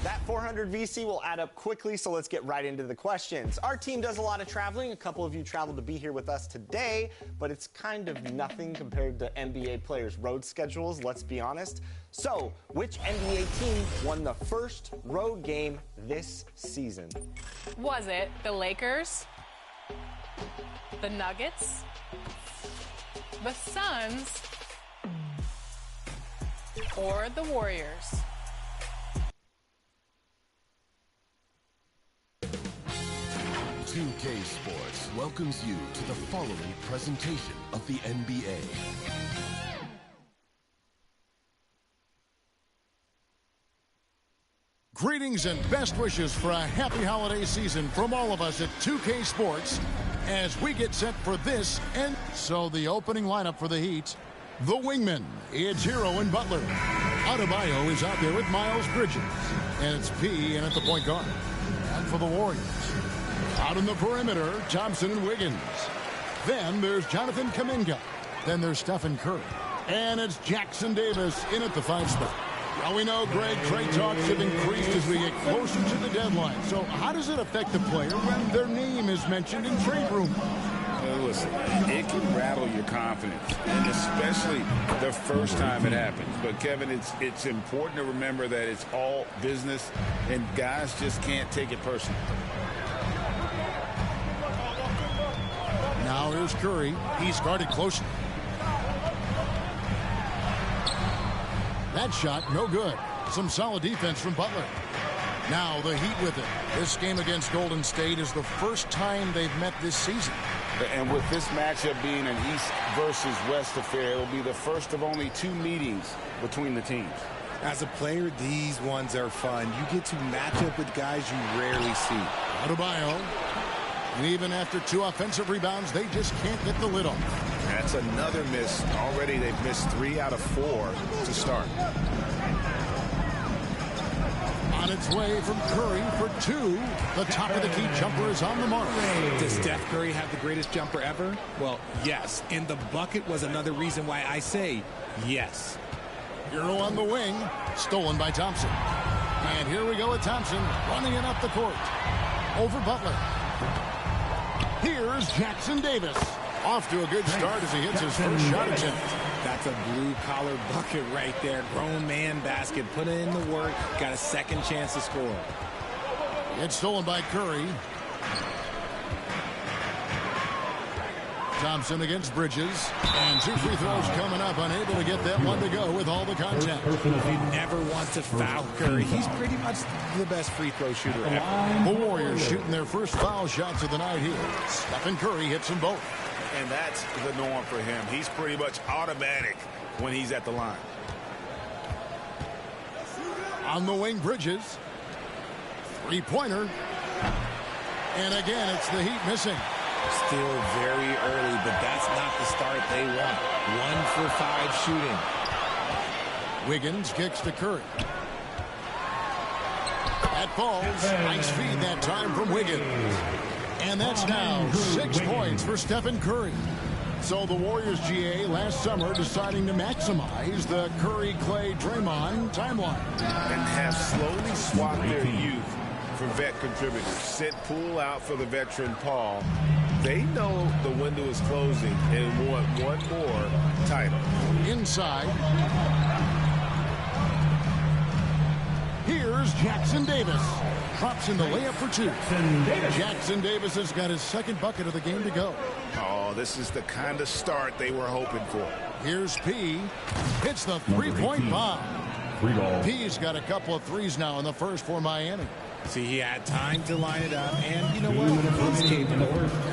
That 400 VC will add up quickly, so let's get right into the questions. Our team does a lot of traveling. A couple of you traveled to be here with us today, but it's kind of nothing compared to NBA players' road schedules, let's be honest. So, which NBA team won the first road game this season? Was it the Lakers, the Nuggets, the Suns, or the Warriors? UK Sports welcomes you to the following presentation of the NBA. Greetings and best wishes for a happy holiday season from all of us at 2K Sports as we get set for this. And so the opening lineup for the Heat, the wingmen, it's Hero and Butler. Adebayo is out there with Miles Bridges, and it's P in at the point guard. And for the Warriors, out in the perimeter, Thompson and Wiggins. Then there's Jonathan Kuminga. Then there's Stephen Curry. And it's Jackson Davis in at the 5 spot. Well, we know, Greg, trade talks have increased as we get closer to the deadline. So how does it affect the player when their name is mentioned in trade rumors? Listen, it can rattle your confidence, and especially the first time it happens. But, Kevin, it's important to remember that it's all business, and guys just can't take it personally. Now here's Curry. He's guarded closely. That shot, no good. Some solid defense from Butler. Now the Heat with it. This game against Golden State is the first time they've met this season. And with this matchup being an East versus West affair, it'll be the first of only 2 meetings between the teams. As a player, these ones are fun. You get to match up with guys you rarely see. Adebayo. And even after 2 offensive rebounds, they just can't get the lid on. That's another miss. Already they've missed 3 out of 4 to start. On its way from Curry for 2. The top of the key jumper is on the mark. Does Steph Curry have the greatest jumper ever? Well, yes. And the bucket was another reason why I say yes. Hero on the wing. Stolen by Thompson. And here we go with Thompson running it up the court. Over Butler. Here's Jackson Davis. Off to a good start as he hits his first shot attempt. That's a blue-collar bucket right there. Grown man basket. Put in the work. Got a second chance to score. It's stolen by Curry. Thompson against Bridges. And 2 free throws coming up. Unable to get that one to go with all the contact. You never want to foul Curry. He's pretty much the best free throw shooter ever. The Warriors shooting their first foul shots of the night here. Stephen Curry hits them both. And that's the norm for him. He's pretty much automatic when he's at the line. On the wing, Bridges. 3-pointer. And again, it's the Heat missing. Still very early, but that's not the start they want. 1 for 5 shooting. Wiggins kicks to Curry. That falls. Nice feed that time from Wiggins. And that's now 6 points for Stephen Curry. So the Warriors GA last summer deciding to maximize the Curry, Clay, Draymond timeline. And have slowly swapped their youth for vet contributors. Sit Poole out for the veteran Paul. They know the window is closing and want one more title. Inside. Here's Jackson Davis. Drops in the layup for 2. Jackson Davis has got his second bucket of the game to go. Oh, this is the kind of start they were hoping for. Here's P. Hits the 3-point bomb. P's got a couple of threes now in the first for Miami. See, he had time to line it up, and you know what? He's capable.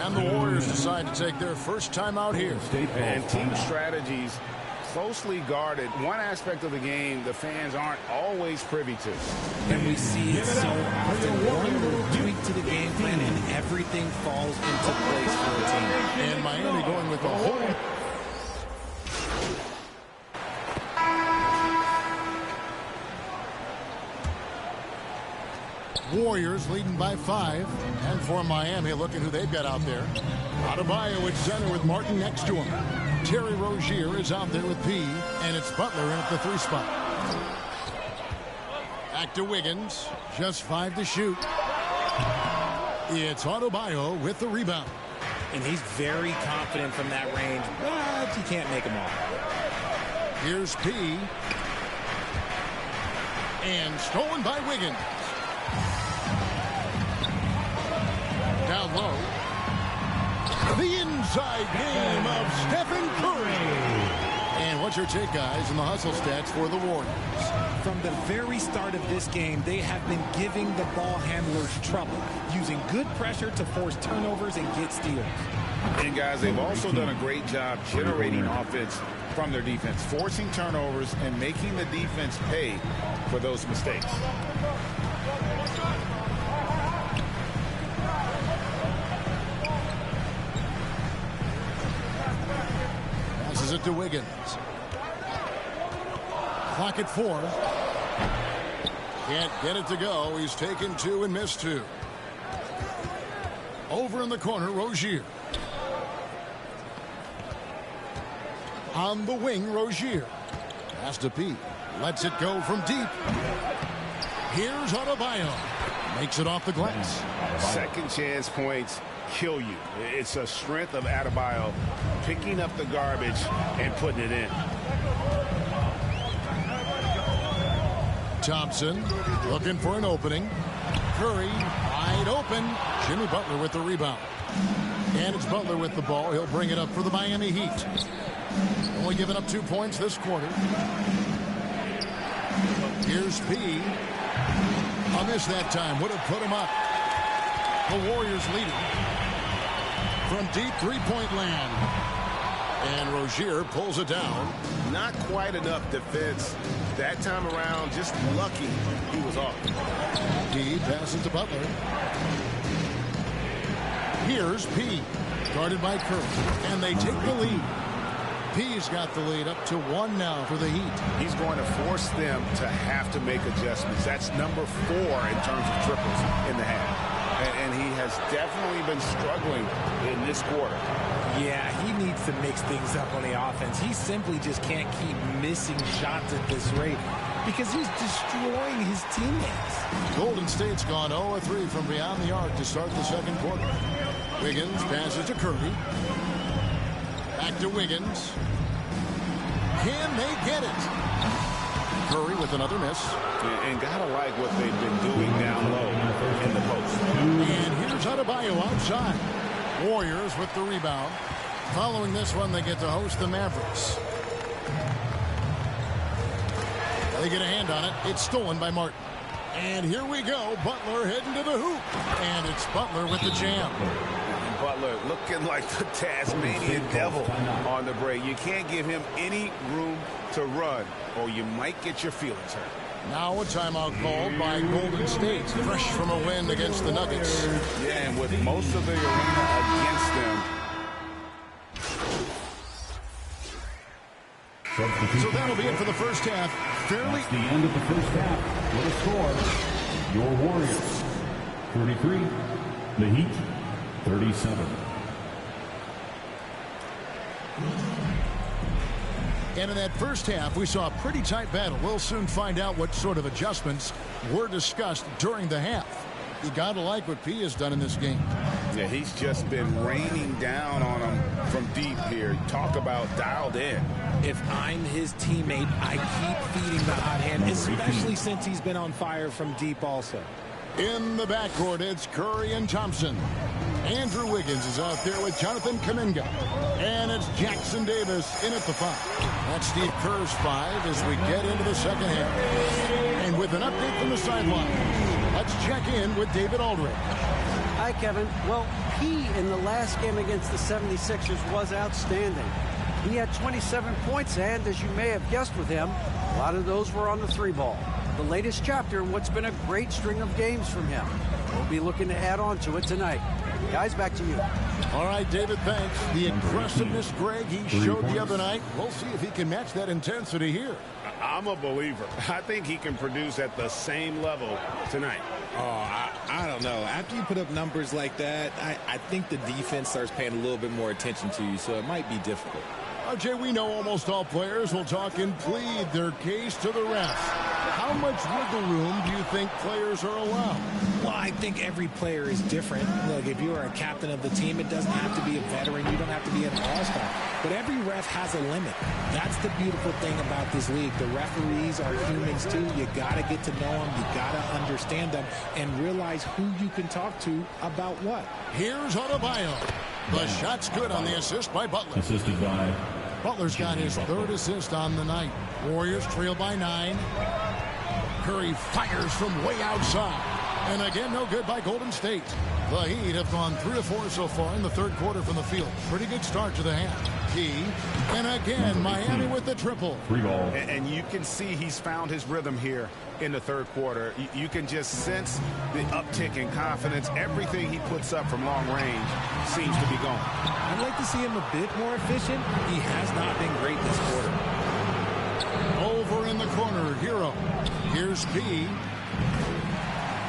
And the Warriors decide to take their first time out here. And team strategies closely guarded. One aspect of the game the fans aren't always privy to. And we see it so often. One little tweak to the game plan, and everything falls into place for the team. And Miami going with the whole. Warriors leading by 5. And for Miami, look at who they've got out there. Adebayo at center with Martin next to him. Terry Rozier is out there with P. And it's Butler in at the 3 spot. Back to Wiggins. Just 5 to shoot. It's Adebayo with the rebound. And he's very confident from that range, but he can't make them all. Here's P. And stolen by Wiggins. Down low. The inside game of Stephen Curry. And what's your take, guys, in the hustle stats for the Warriors? From the very start of this game, they have been giving the ball handlers trouble, using good pressure to force turnovers and get steals. And, guys, they've also done a great job generating offense from their defense, forcing turnovers and making the defense pay for those mistakes. Passes it to Wiggins. Clock at 4. Can't get it to go. He's taken 2 and missed 2. Over in the corner, Rozier. On the wing, Rozier. Pass to Pete. Lets it go from deep. Here's Adebayo. Makes it off the glass. Second chance points kill you. It's a strength of Adebayo picking up the garbage and putting it in. Thompson looking for an opening. Curry wide open. Jimmy Butler with the rebound. And it's Butler with the ball. He'll bring it up for the Miami Heat. Only giving up 2 points this quarter. Here's P. A miss that time. Would have put him up. The Warriors leading. From deep three-point land. And Rozier pulls it down. Not quite enough defense that time around. Just lucky he was off. D passes to Butler. Here's P. Guarded by Curry. And they take the lead. P's got the lead up to 1 now for the Heat. He's going to force them to have to make adjustments. That's number 4 in terms of triples in the half. And he has definitely been struggling in this quarter. Yeah, he needs to mix things up on the offense. He simply just can't keep missing shots at this rate because he's destroying his teammates. Golden State's gone 0-3 from beyond the arc to start the second quarter. Wiggins passes to Curry. Back to Wiggins. Can they get it? Curry with another miss. And gotta like what they've been doing down low in the post. And here's Adebayo outside. Warriors with the rebound. Following this one, they get to host the Mavericks. They get a hand on it. It's stolen by Martin. And here we go. Butler heading to the hoop. And it's Butler with the jam. Butler looking like the Tasmanian devil on the break. You can't give him any room to run or you might get your feelings hurt. Now a timeout called by Golden State, fresh from a win against the Nuggets. Yeah, and with most of the arena against them. So that'll be it for the first half. Fairly. That's the end of the first half. What a score. Your Warriors 33, the Heat 37. And in that first half, we saw a pretty tight battle. We'll soon find out what sort of adjustments were discussed during the half. You got to like what P has done in this game. Yeah, he's just been raining down on him from deep here. Talk about dialed in. If I'm his teammate, I keep feeding the hot hand, especially since he's been on fire from deep also. In the backcourt, it's Curry and Thompson. Andrew Wiggins is out there with Jonathan Kuminga. And it's Jackson Davis in at the 5. That's Steve Kerr's 5 as we get into the second half. And with an update from the sideline, let's check in with David Aldridge. Hi, Kevin. Well, he in the last game against the 76ers was outstanding. He had 27 points, and as you may have guessed with him, a lot of those were on the 3-ball. The latest chapter in what's been a great string of games from him. We'll be looking to add on to it tonight. Guys, back to you. All right, David, thanks. The aggressiveness, Greg, he showed the other night. We'll see if he can match that intensity here. I'm a believer. I think he can produce at the same level tonight. Oh, I don't know. After you put up numbers like that, I think the defense starts paying a little bit more attention to you, so it might be difficult. Jay, we know almost all players will talk and plead their case to the refs. How much wiggle room do you think players are allowed? Well, I think every player is different. Look, if you're a captain of the team, it doesn't have to be a veteran. You don't have to be an all-star. But every ref has a limit. That's the beautiful thing about this league. The referees are humans, too. You got to get to know them. You got to understand them and realize who you can talk to about what. Here's Adebayo. The shot's good on the assist by Butler. Assisted by Butler's got his third assist on the night. Warriors trail by 9. Curry fires from way outside. And again, no good by Golden State. The Heat have gone 3 of 4 so far in the third quarter from the field. Pretty good start to the half. Key. And again, Miami with the triple. 3 ball. And you can see he's found his rhythm here in the third quarter. You can just sense the uptick in confidence. Everything he puts up from long range seems to be going. I'd like to see him a bit more efficient. He has not been great this quarter. Over in the corner, Hero. Here's P.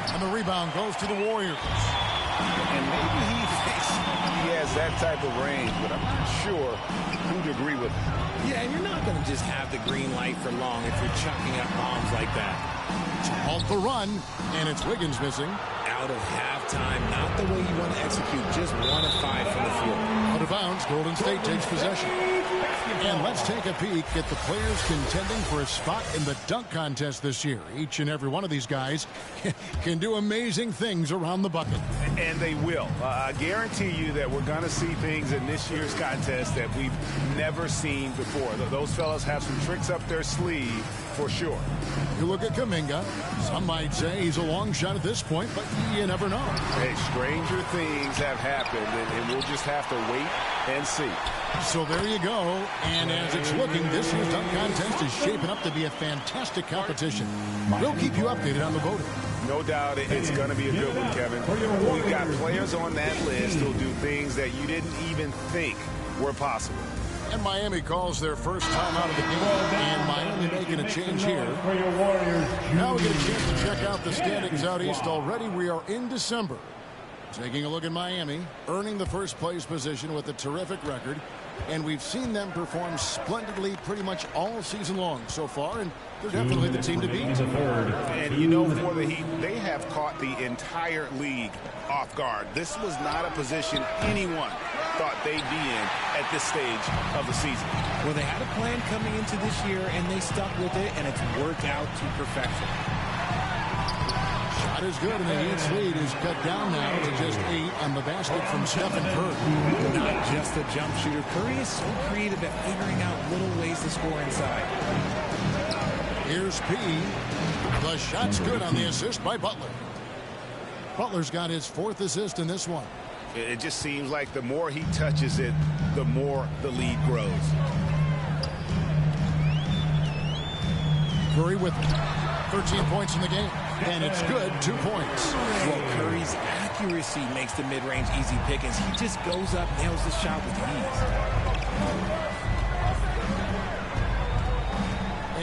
And the rebound goes to the Warriors. And maybe he thinks he has that type of range, but I'm not sure who'd agree with him. Yeah, and you're not going to just have the green light for long if you're chucking up bombs like that. To halt the run, and it's Wiggins missing. Out of halftime, not the way you want to execute, just 1 of 5 from the floor. Out of bounds, Golden State takes possession. And let's take a peek at the players contending for a spot in the dunk contest this year. Each and every one of these guys can do amazing things around the bucket. And they will. I guarantee you that we're going to see things in this year's contest that we've never seen before. Those fellas have some tricks up their sleeve for sure. You look at Kuminga. Some might say he's a long shot at this point, but you never know. Hey, stranger things have happened, and we'll just have to wait and see. So there you go. And as it's looking, this year's dunk contest is shaping up to be a fantastic competition. We'll keep you updated on the voting. No doubt it's going to be a good one, Kevin. We've got players on that list who'll do things that you didn't even think were possible. And Miami calls their first time out of the game. And Miami making a change here. Now we get a chance to check out the standings out east already. We are in December. Taking a look at Miami, earning the first place position with a terrific record. And we've seen them perform splendidly pretty much all season long so far. And they're definitely the team to beat. And you know, for the Heat, they have caught the entire league off guard. This was not a position anyone thought they'd be in at this stage of the season. Well, they had a plan coming into this year, and they stuck with it, and it's worked out to perfection. Shot is good, and the Heat's lead is cut down now to just 8 on the basket from Stephen Curry. Not just a jump shooter. Curry is so creative at figuring out little ways to score inside. Here's P. The shot's good on the assist by Butler. Butler's got his 4th assist in this one. It just seems like the more he touches it, the more the lead grows. Curry with 13 points in the game. And it's good, 2 points. Well, Curry's accuracy makes the mid-range easy pickings. He just goes up, nails the shot with ease.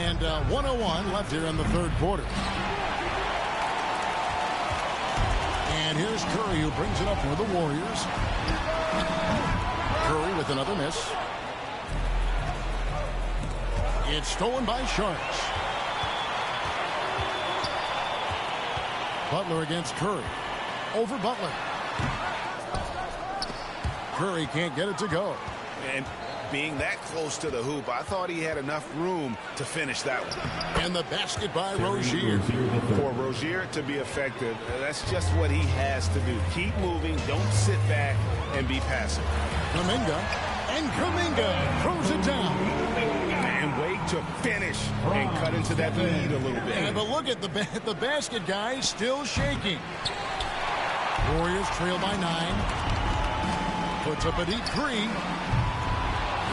And 1:01 left here in the third quarter. And here's Curry, who brings it up for the Warriors. Curry with another miss. It's stolen by Sharks. Butler against Curry. Over Butler. Curry can't get it to go. And being that close to the hoop, I thought he had enough room to finish that one. And the basket by Rozier. For Rozier to be effective, that's just what he has to do. Keep moving, don't sit back and be passive. Kuminga, and Kuminga throws it down. And wait to finish and cut into that lead a little bit. But look at the basket, guys, still shaking. Warriors trail by 9. Puts up a deep 3.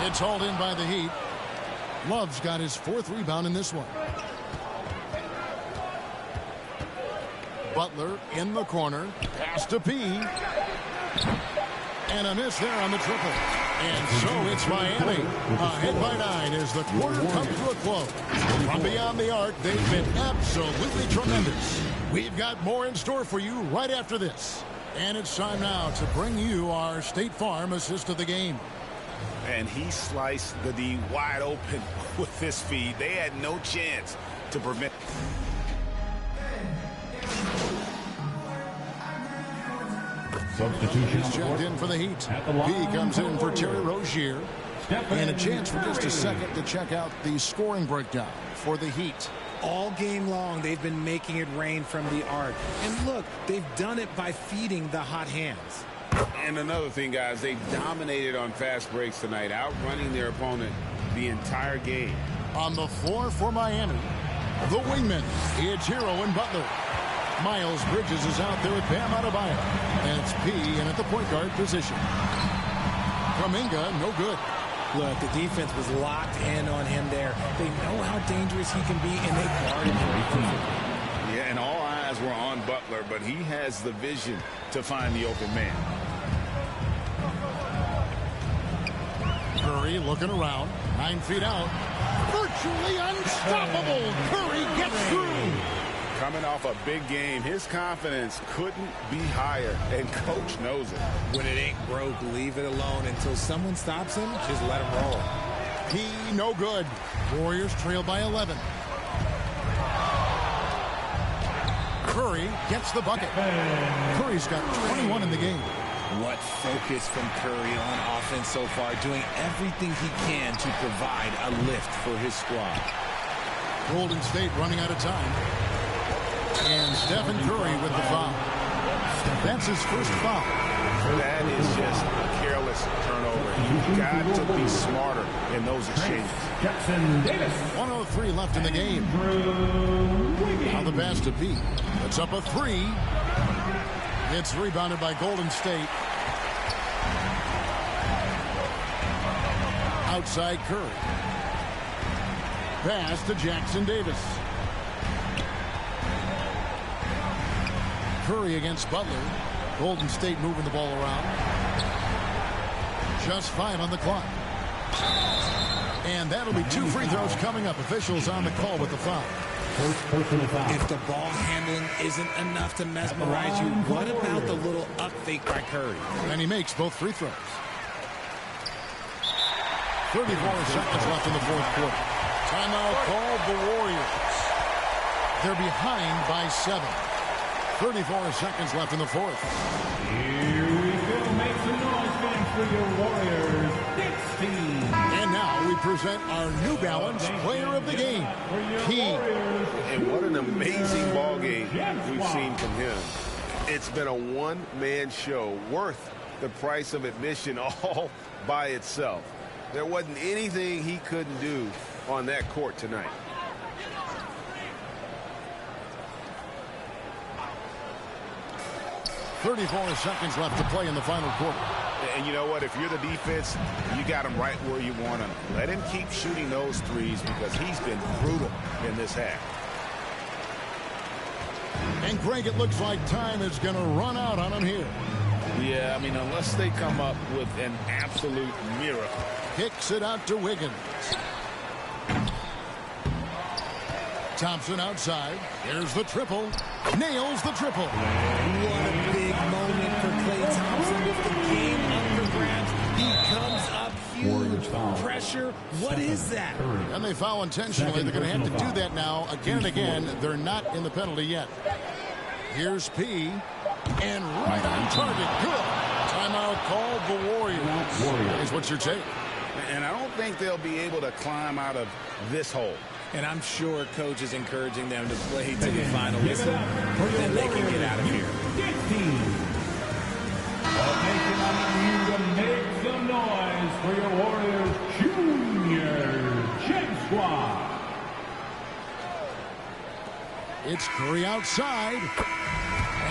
It's hauled in by the Heat. Love's got his 4th rebound in this one. Butler in the corner. Pass to P. And a miss there on the triple. And so it's Miami ahead by 9 as the quarter comes to a close. From beyond the arc, they've been absolutely tremendous. We've got more in store for you right after this. And it's time now to bring you our State Farm assist of the game. And he sliced the D wide open with this feed. They had no chance to prevent. Substitution. He's checked in for the Heat. He comes in for Terry Rozier. And a chance for just a second to check out the scoring breakdown for the Heat. All game long, they've been making it rain from the arc. And look, they've done it by feeding the hot hands. And another thing, guys, they've dominated on fast breaks tonight, outrunning their opponent the entire game. On the floor for Miami, the wingmen, it's Hero and Butler. Miles Bridges is out there with Bam Adebayo. And it's P in at the point guard position. Kuminga, no good. Look, the defense was locked in on him there. They know how dangerous he can be, and they guarded him perfectly. Yeah, and all eyes were on Butler, but he has the vision to find the open man. Curry looking around, 9 feet out. Virtually unstoppable. Curry gets through. Coming off a big game, his confidence couldn't be higher, and coach knows it. When it ain't broke, leave it alone until someone stops him. Just let him roll. He no good. Warriors trail by 11. Curry gets the bucket. Curry's got 21 in the game. What focus from Curry on offense so far, doing everything he can to provide a lift for his squad. Golden State running out of time. And Stephen Curry with the foul. That's his first foul. That is just a careless turnover. You've got to be smarter in those exchanges. 1:03 left in the game. Now the pass to P. It's up a 3. It's rebounded by Golden State. Outside Curry. Pass to Jackson Davis. Curry against Butler. Golden State moving the ball around. Just 5 on the clock. And that'll be 2 free throws coming up. Officials on the call with the foul. If the ball handling isn't enough to mesmerize you, what about the little up fake by Curry? And he makes both free throws. 34 seconds left in the fourth quarter. Timeout called the Warriors. They're behind by 7. 34 seconds left in the fourth. Here we go. Make some noise, fans, for your Warriors. 16. And now we present our New Balance player of the game, P. And what an amazing ball game we've seen from him. It's been a one-man show worth the price of admission all by itself. There wasn't anything he couldn't do on that court tonight. .34 seconds left to play in the final quarter. And you know what? If you're the defense, you got him right where you want him. Let him keep shooting those threes because he's been brutal in this half. And Greg, it looks like time is going to run out on him here. Yeah, I mean, unless they come up with an absolute miracle. Kicks it out to Wiggins. Thompson outside. Here's the triple. Nails the triple. What a big moment for Klay Thompson with the game up for grabs. He comes up huge. Pressure. What is that? And they foul intentionally. They're going to have to do that now again and again. They're not in the penalty yet. Here's P. And right on target. Good. Timeout called the Warriors. Is what you're saying. And I don't think they'll be able to climb out of this hole. And I'm sure coach is encouraging them to play to the final whistle. Then they can get out of here. 15. Attention, I need you to make some noise for your Warriors Junior Gem Squad. It's Curry outside.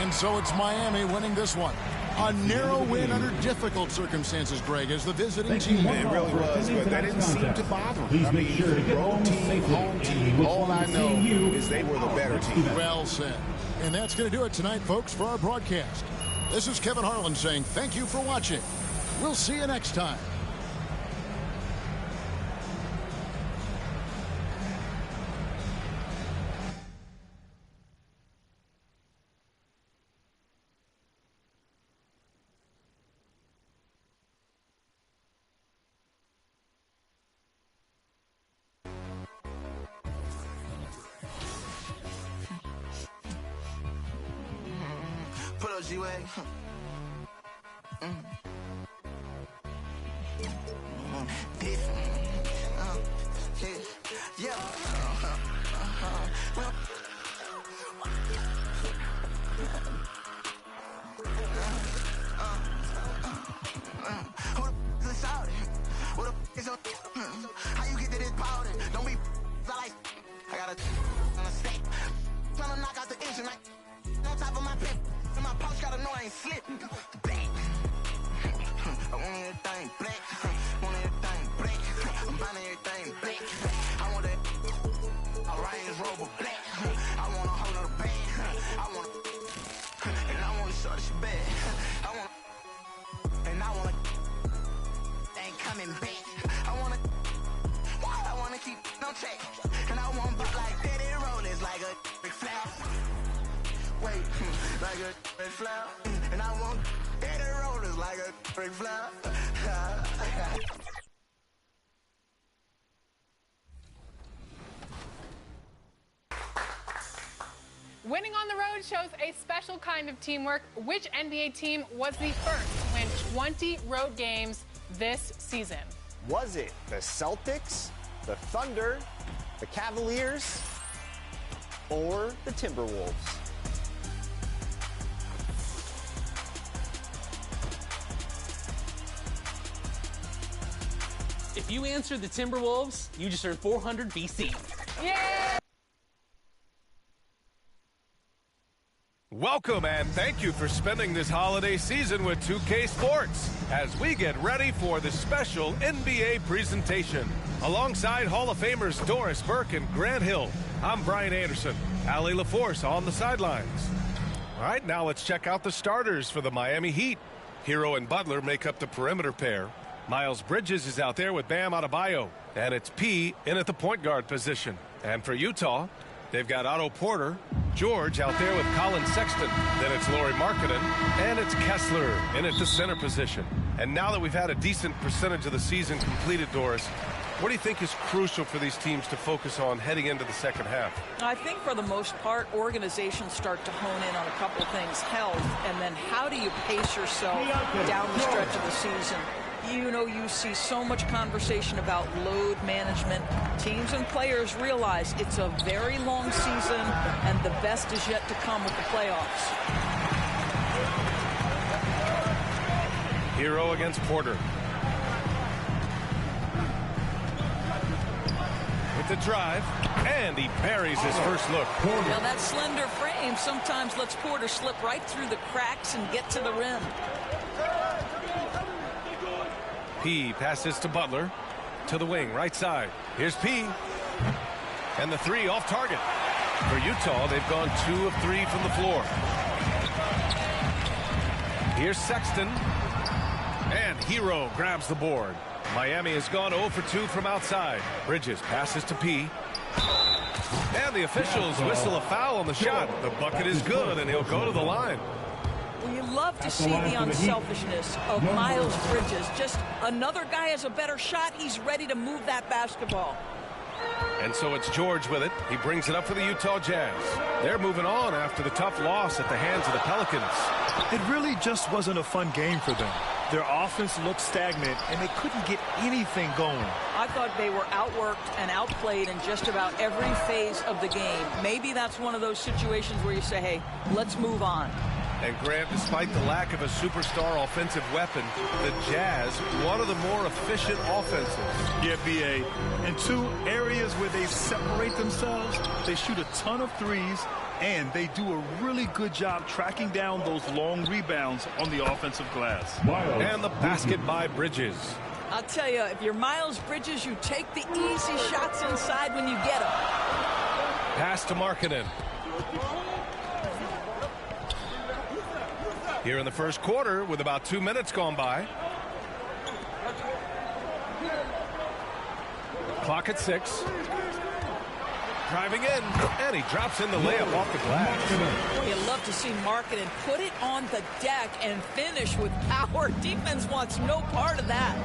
And so it's Miami winning this one. A narrow win under difficult circumstances, Greg, as the visiting team. It really was, but that didn't seem to bother them. I mean, road team, home team, all I know is they were the better team. Well said. And that's going to do it tonight, folks, for our broadcast. This is Kevin Harlan saying thank you for watching. We'll see you next time. Put up G-Wag. Yeah. Who the is out? What the is on? How you get to this powder? Don't be like I got a on a stick. Tryna knock out the engine like on top of my pip. And my pouch gotta know I ain't slip. Bang. I want everything black. Want everything black. I'm buying everything black. I want that a Range Rover black. I want a whole nother bag. I want and I want to show that she bad. I want and I want ain't coming back. I want to keep no check. And I want butt like Daddy Rollins like a big flower. Wait, like a big flower. And I want Daddy Rollins like a big flower. Winning on the road shows a special kind of teamwork. Which NBA team was the first to win 20 road games this season? Was it the Celtics, the Thunder, the Cavaliers, or the Timberwolves? If you answered the Timberwolves, you just earned 400 VC. Yeah! Welcome and thank you for spending this holiday season with 2K Sports as we get ready for the special NBA presentation. Alongside Hall of Famers Doris Burke and Grant Hill, I'm Brian Anderson. Allie LaForce on the sidelines. All right, now let's check out the starters for the Miami Heat. Hero and Butler make up the perimeter pair. Miles Bridges is out there with Bam Adebayo, and it's P in at the point guard position. And for Utah, they've got Otto Porter, George out there with Colin Sexton. Then it's Lauri Markkanen, and it's Kessler in at the center position. And now that we've had a decent percentage of the season completed, Doris, what do you think is crucial for these teams to focus on heading into the second half? I think for the most part, organizations start to hone in on a couple of things. Health, and then how do you pace yourself down the stretch of the season? You know, you see so much conversation about load management. Teams and players realize it's a very long season, and the best is yet to come with the playoffs. Hero against Porter. With the drive, and he buries his first look. Now that slender frame sometimes lets Porter slip right through the cracks and get to the rim. P passes to Butler, to the wing, right side. Here's P, and the three off target. For Utah, they've gone 2 of 3 from the floor. Here's Sexton, and Hero grabs the board. Miami has gone 0 for 2 from outside. Bridges passes to P, and the officials whistle a foul on the shot. The bucket is good, and he'll go to the line. Well, you love to see the unselfishness of Miles Bridges. Just another guy has a better shot. He's ready to move that basketball. And so it's George with it. He brings it up for the Utah Jazz. They're moving on after the tough loss at the hands of the Pelicans. It really just wasn't a fun game for them. Their offense looked stagnant, and they couldn't get anything going. I thought they were outworked and outplayed in just about every phase of the game. Maybe that's one of those situations where you say, hey, let's move on. And Grant, despite the lack of a superstar offensive weapon, the Jazz, one of the more efficient offenses. Yeah, B.A. In 2 areas where they separate themselves, they shoot a ton of threes, and they do a really good job tracking down those long rebounds on the offensive glass. And the basket by Bridges. I'll tell you, if you're Miles Bridges, you take the easy shots inside when you get them. Pass to Markkanen. Here in the first quarter with about 2 minutes gone by. Clock at 6. Driving in, and he drops in the layup off the glass. You love to see Markkanen put it on the deck and finish with power. Defense wants no part of that.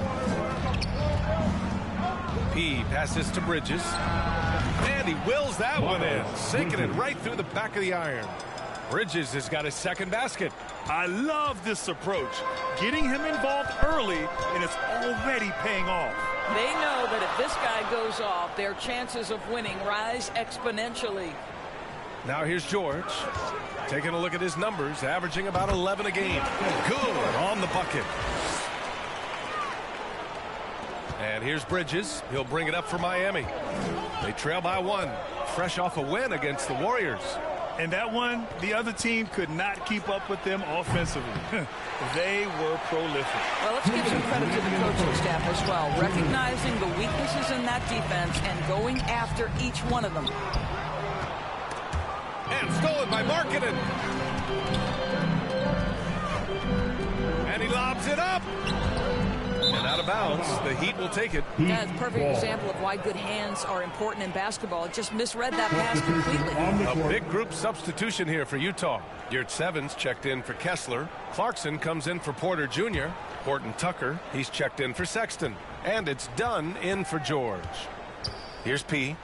P passes to Bridges, and he wills that one in, sinking it right through the back of the iron. Bridges has got his second basket. I love this approach. Getting him involved early, and it's already paying off. They know that if this guy goes off, their chances of winning rise exponentially. Now here's George. Taking a look at his numbers, averaging about 11 a game. Good on the bucket. And here's Bridges. He'll bring it up for Miami. They trail by 1, fresh off a win against the Warriors. And that one, the other team could not keep up with them offensively. They were prolific. Well, let's give some credit to the coaching staff as well, recognizing the weaknesses in that defense and going after each one of them. And stolen by Markkanen. And he lobs it up. And out of bounds, the Heat will take it. That's a perfect example of why good hands are important in basketball. It just misread that pass completely. A big group substitution here for Utah. Yurt Sevens checked in for Kessler. Clarkson comes in for Porter Jr. Horton Tucker, he's checked in for Sexton. And it's Dunn in for George. Here's P.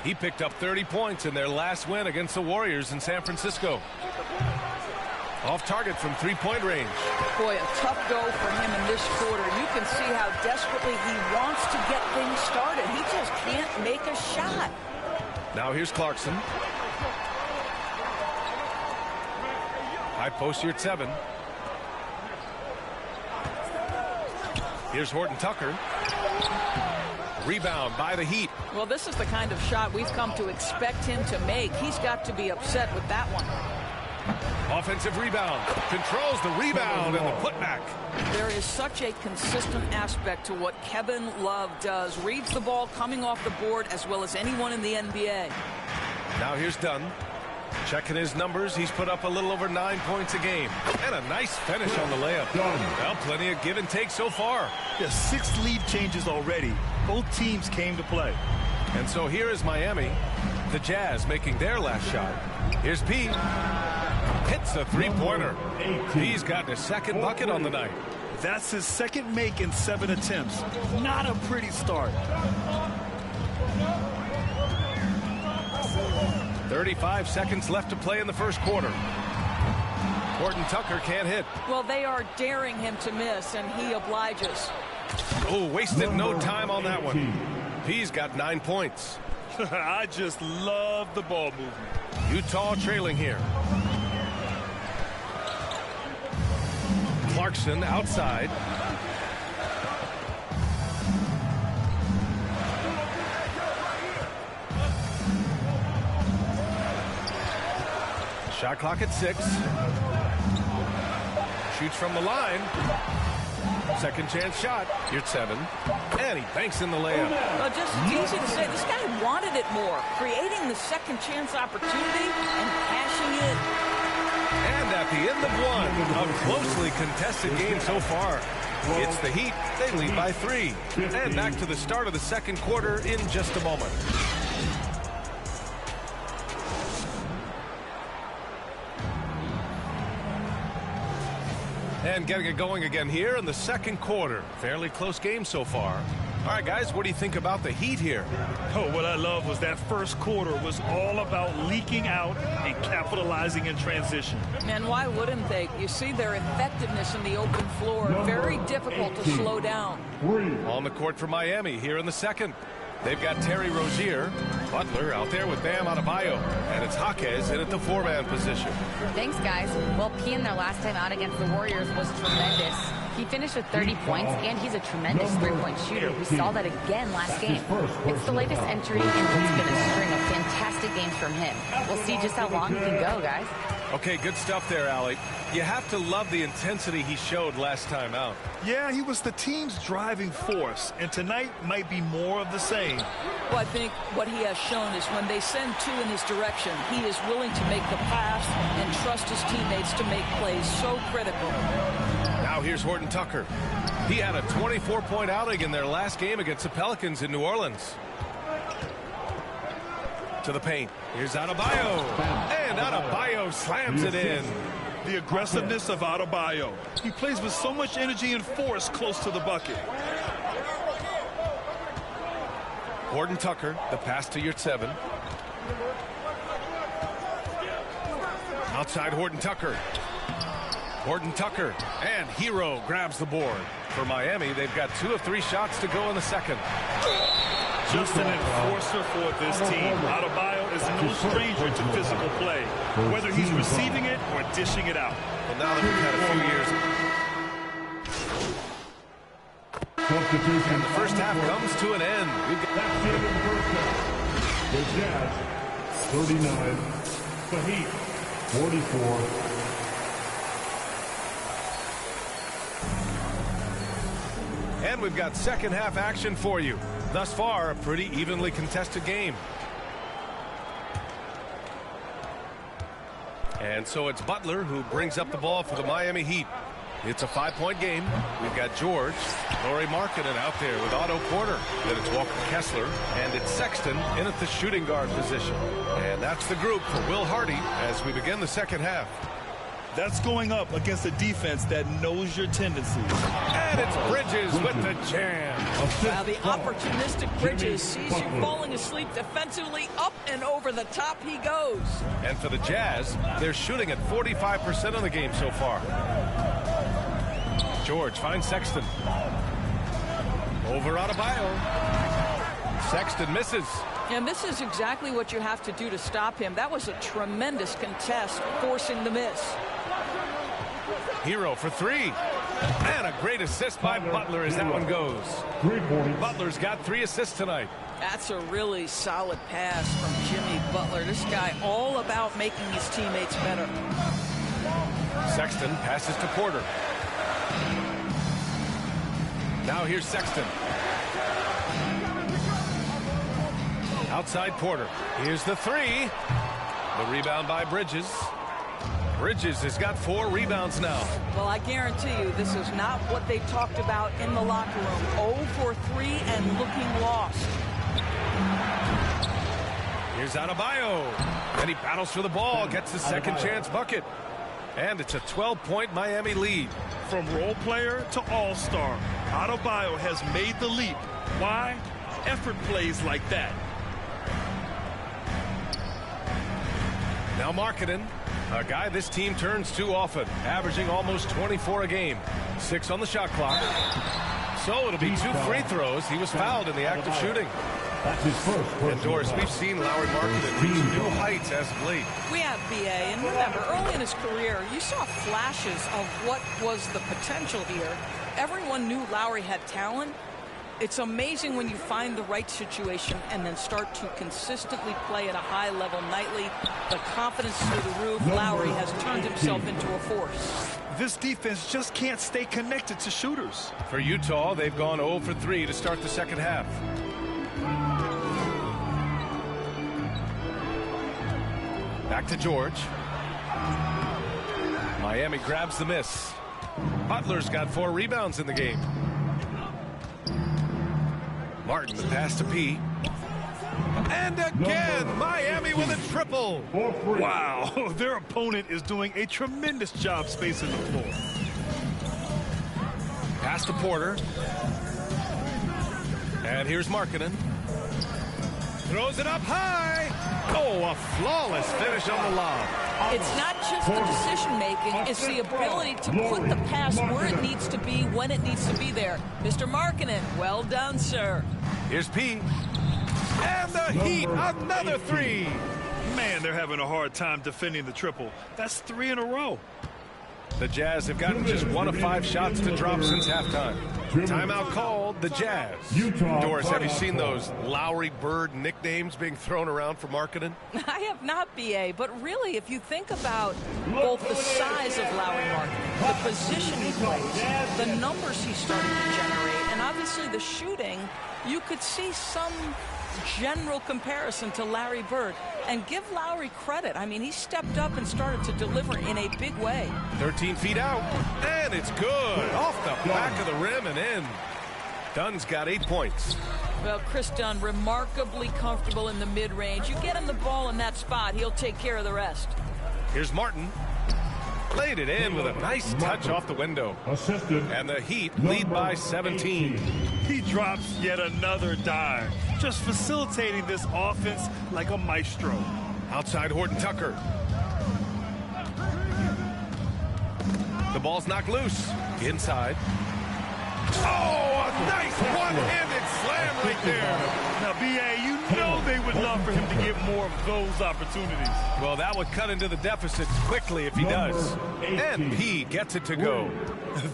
He picked up 30 points in their last win against the Warriors in San Francisco. Off target from three-point range. Boy, a tough go for him in this quarter. You can see how desperately he wants to get things started. He just can't make a shot. Now here's Clarkson. High post here at 7. Here's Horton Tucker. Rebound by the Heat. Well, this is the kind of shot we've come to expect him to make. He's got to be upset with that one. Offensive rebound. Controls the rebound and the putback. There is such a consistent aspect to what Kevin Love does. Reads the ball coming off the board as well as anyone in the NBA. Now here's Dunn. Checking his numbers, he's put up a little over 9 points a game. And a nice finish on the layup. Well, plenty of give and take so far. There's 6 lead changes already. Both teams came to play. And so here is Miami. The Jazz making their last shot. Here's P. Hits a three-pointer. He's gotten his second bucket on the night. That's his second make in 7 attempts. Not a pretty start. 35 seconds left to play in the first quarter. Horton Tucker can't hit. Well, they are daring him to miss, and he obliges. Oh, wasted no time on that one. He's got 9 points. I just love the ball movement. Utah trailing here. Clarkson outside. Shot clock at 6. Shoots from the line. Second chance shot. Yurt 7. And he banks in the layup. Well, just easy to say. This guy wanted it more. Creating the second chance opportunity and cashing it. And at the end of one, a closely contested game so far. It's the Heat. They lead by 3. And back to the start of the second quarter in just a moment. And getting it going again here in the second quarter. Fairly close game so far. All right, guys, what do you think about the Heat here? Oh, what I love was that first quarter was all about leaking out and capitalizing in transition. And why wouldn't they? You see their effectiveness in the open floor. Very difficult to slow down. On the court for Miami here in the second. They've got Terry Rozier, Butler out there with Bam Adebayo, and it's Jaquez in at the 4-man position. Thanks, guys. Well, P in their last time out against the Warriors was tremendous. He finished with 30 points, and he's a tremendous three-point shooter. We saw that again last game. It's the latest entry in what's been a string of fantastic games from him. We'll see just how long he can go, guys. Okay, good stuff there, Allie. You have to love the intensity he showed last time out. Yeah, he was the team's driving force, and tonight might be more of the same. Well, I think what he has shown is when they send 2 in his direction, he is willing to make the pass and trust his teammates to make plays. So critical. Now here's Horton Tucker. He had a 24-point outing in their last game against the Pelicans in New Orleans. To the paint. Here's Adebayo. And Adebayo slams it in. The aggressiveness of Adebayo. He plays with so much energy and force close to the bucket. Horton Tucker, the pass to Yurt 7. Outside Horton Tucker. Horton Tucker and Hero grabs the board. For Miami, they've got 2 of 3 shots to go in the second. Just an enforcer for this team. Adebayo is no stranger to physical play, whether he's receiving it or dishing it out. Well, now that we've had a few years. And the first half comes to an end. We've got the Jazz 39, the Heat 44. And we've got second half action for you. Thus far, a pretty evenly contested game. And so it's Butler who brings up the ball for the Miami Heat. It's a 5-point game. We've got George, Lauri Markkanen out there with Otto Porter. Then it's Walker Kessler, and it's Sexton in at the shooting guard position. And that's the group for Will Hardy as we begin the second half. That's going up against a defense that knows your tendencies. And it's Bridges with the jam. Now the opportunistic Bridges sees you falling asleep defensively. Up and over the top he goes. And for the Jazz, they're shooting at 45% of the game so far. George finds Sexton. Over Adebayo. Sexton misses. And this is exactly what you have to do to stop him. That was a tremendous contest, forcing the miss. Hero for 3. And a great assist by Butler as that one goes. Butler's got 3 assists tonight. That's a really solid pass from Jimmy Butler. This guy all about making his teammates better. Sexton passes to Porter. Now here's Sexton. Outside Porter. Here's the 3. The rebound by Bridges. Bridges has got 4 rebounds now. Well, I guarantee you this is not what they talked about in the locker room. 0 for 3 and looking lost. Here's Adebayo. And he battles for the ball, gets the second chance bucket. And it's a 12-point Miami lead. From role player to all-star, Adebayo has made the leap. Why? Effort plays like that. Now Markkanen, a guy this team turns to often, averaging almost 24 a game. 6 on the shot clock. So it'll be 2 free throws. He was fouled in the act of shooting. That's his first. And Doris, we've seen Lauri Markkanen reach new heights as of late. We have BA, and remember, early in his career, you saw flashes of what was the potential here. Everyone knew Lauri had talent. It's amazing when you find the right situation and then start to consistently play at a high level nightly. The confidence through the roof. Lauri has turned himself into a force. This defense just can't stay connected to shooters. For Utah, they've gone 0 for 3 to start the second half. Back to George. Miami grabs the miss. Butler's got 4 rebounds in the game. Martin, the pass to P. And again, Miami with a triple. Wow, their opponent is doing a tremendous job spacing the floor. Pass to Porter. And here's Markkanen. Throws it up high. Oh, a flawless finish on the lob. It's not just the decision-making, it's the ability to put the pass where it needs to be, when it needs to be there. Mr. Markkanen, well done, sir. Here's P. And the Heat, another 3. Man, they're having a hard time defending the triple. That's 3 in a row. The Jazz have gotten just 1 of 5 shots to drop since halftime. Timeout called, the Jazz. Doris, have you seen those Lowry Bird nicknames being thrown around for Markkanen? I have not, BA, but really, if you think about both the size of Lauri Markkanen, the position he plays, the numbers he's starting to generate, and obviously the shooting, you could see some general comparison to Larry Bird. And give Lowry credit. I mean, he stepped up and started to deliver in a big way. 13 feet out, and it's good. Off the back of the rim and in. Dunn's got 8 points. Well, Chris Dunn, remarkably comfortable in the mid-range. You get him the ball in that spot, he'll take care of the rest. Here's Martin. Laid it in with a nice touch off the window. And the Heat lead by 17. He drops yet another dime, just facilitating this offense like a maestro. Outside Horton Tucker. The ball's knocked loose. Inside. Oh, a nice one-handed slam right there. Now, B.A., you know they would love for him to get more of those opportunities. Well, that would cut into the deficit quickly if he does. And P gets it to go.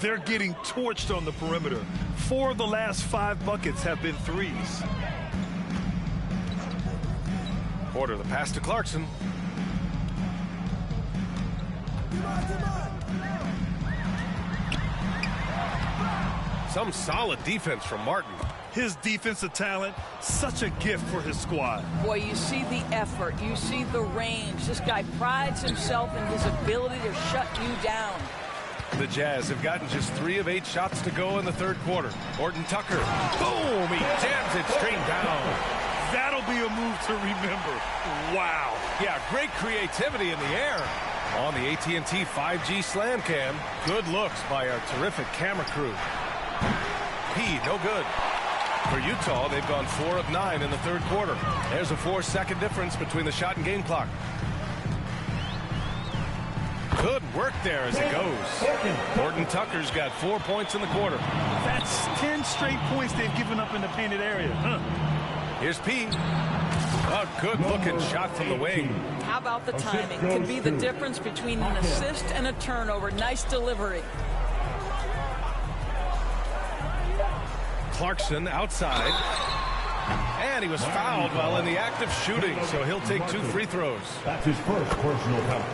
They're getting torched on the perimeter. 4 of the last 5 buckets have been threes. Porter, the pass to Clarkson. Some solid defense from Martin. His defensive talent, such a gift for his squad. Boy, you see the effort, you see the range. This guy prides himself in his ability to shut you down. The Jazz have gotten just 3 of 8 shots to go in the third quarter. Horton Tucker, boom, he jams it straight down. That'll be a move to remember. Wow. Yeah, great creativity in the air. On the AT&T 5G Slam Cam, good looks by our terrific camera crew. P, no good. For Utah, they've gone 4 of 9 in the third quarter. There's a 4-second difference between the shot and game clock. Good work there as it goes. Horton Tucker's got 4 points in the quarter. That's 10 straight points they've given up in the painted area. Here's P. A good-looking shot from the wing. How about the timing? Could be the difference between an assist and a turnover. Nice delivery. Clarkson outside. And he was fouled while in the act of shooting, so he'll take 2 free throws. That's his first personal foul.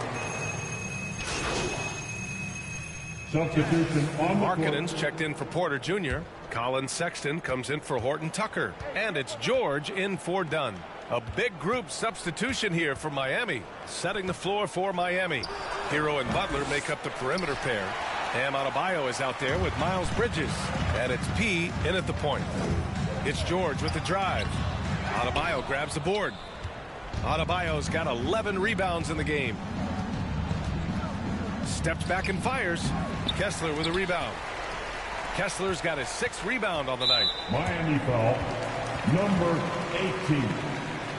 Substitution on the Markkanen's checked in for Porter Jr. Colin Sexton comes in for Horton Tucker. And it's George in for Dunn. A big group substitution here for Miami. Setting the floor for Miami. Hero and Butler make up the perimeter pair. Bam Adebayo is out there with Miles Bridges. And it's P in at the point. It's George with the drive. Adebayo grabs the board. Adebayo's got 11 rebounds in the game. Steps back and fires. Kessler with a rebound. Kessler's got his 6th rebound on the night. Miami foul, number 18.